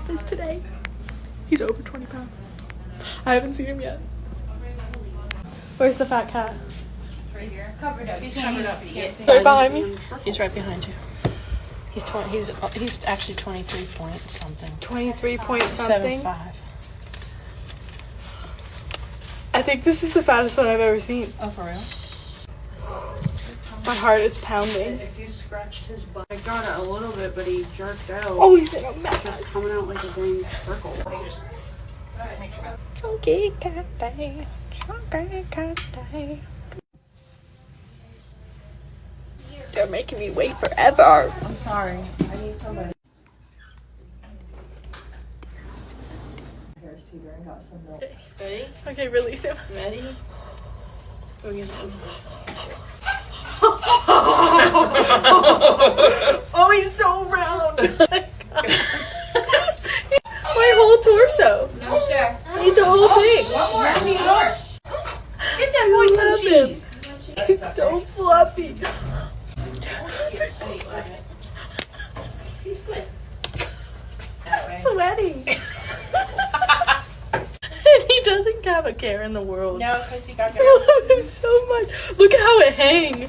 office today. He's over 20 pounds. I haven't seen him yet. Where's the fat cat? Right here. Covered up. He's covered up. Right behind me? He's right behind you. He's actually 23 point something. 23 point something? 7'5". I think this is the fattest one I've ever seen. Oh, for real? My heart is pounding. If you scratched his butt. I got it a little bit, but he jerked out. Oh, he's in a mess. Just coming out like a dang circle. Chunky cat day. Chunky cat day. They're making me wait forever. I'm sorry. I need somebody. Here's Tigger and got some milk. Ready? Okay, release him. Ready? Go get him. Oh, he's so round. My whole torso. No, sir. I need the whole thing. Let me more. Give that boy some cheese. He's so fluffy. I'm sweating. And he doesn't have a care in the world. No, because he got I love him so much. Look at how it hangs.